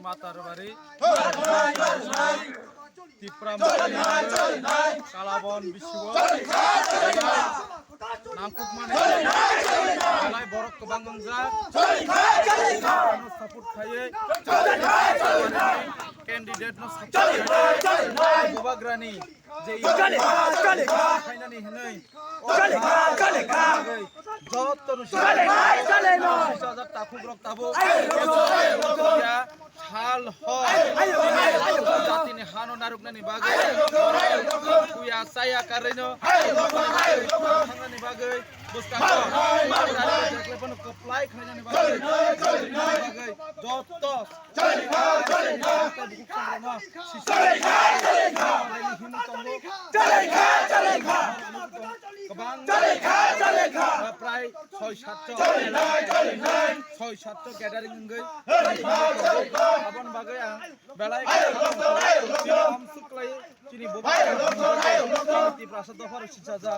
মাতার বাড়ি তিপ্রাম কালাবন বিশ্ব নাংকুক মানে বরক বাংলা সাপোর্ট খাইয়ে ক্যান্ডিডেট নো গোবাগ্रानी যে খাইনানি হেनै যত তাকুগ্রক তাবো হাল জাতিनि हानो नारुकनानि बागै कुया साया कारेनो थांनानि बागै बुस्काको देखलेपनो कप्लाय खायनानि बागै जत प्राय 6-7 গ্যাদারিং গৈ আবন বাগৈ আ বেলাই हम सुक्लाय चिनि बबा ती प्रासाद दफार सिचाजा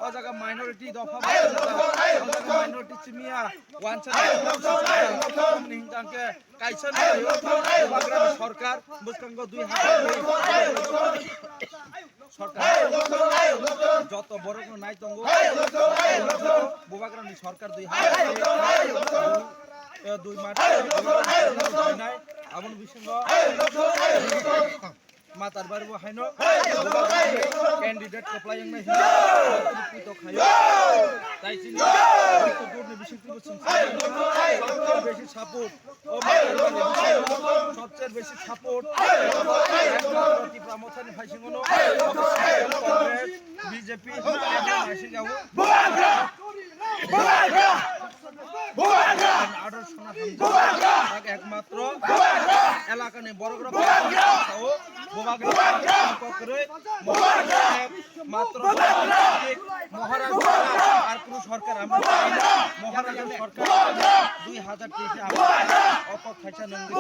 अजागा माइनरिटी दफा अजागा माइनरिटी चिमिया वानचा निंगांके काइसन बबाग्रानी सरकार बुस्कांगो 2 हात सरकार যত বড় কোন নাই তঙ্গো ববাগ্রানি সরকার 2 হাত 2 মাস নাই আমন বিসঙ্গ মাতার বাড়িবো হাইনো ক্যান্ডিডেট কপ্লাইং নাই তো খায় তাই চিনি তো দূরনি বিশেষ বেশি সাপোর্ট ও সবচেয়ে বেশি সাপোর্ট ত্রিপুরামথানি ফাইসিংনো বিজেপি ফাইসিং যাবো একমাত্র এলাকানি বড় মাত্র মহারাজ আর কোন সরকার মহারাজের সরকার 2000 টাকা অপক খাইছা নঙ্গি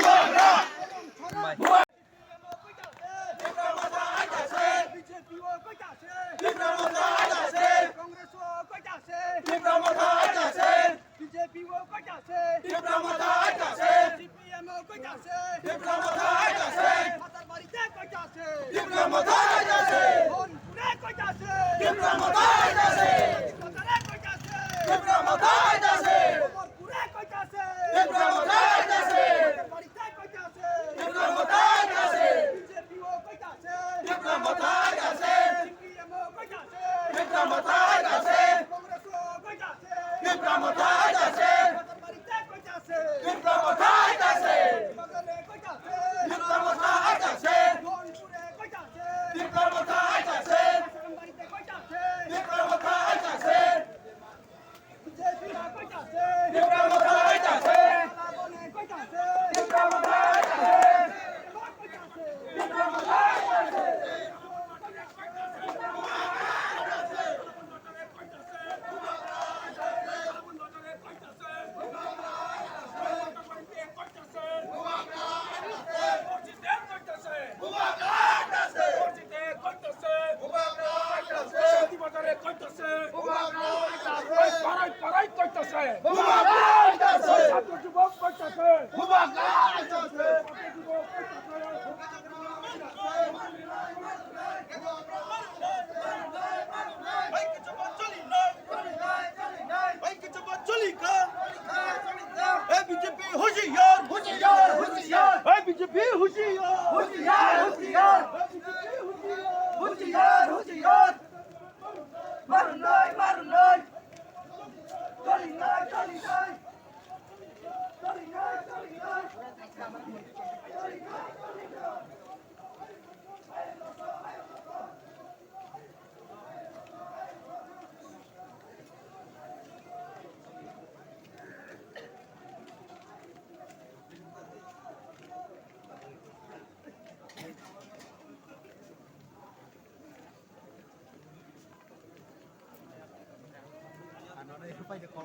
Nó đây không phải được có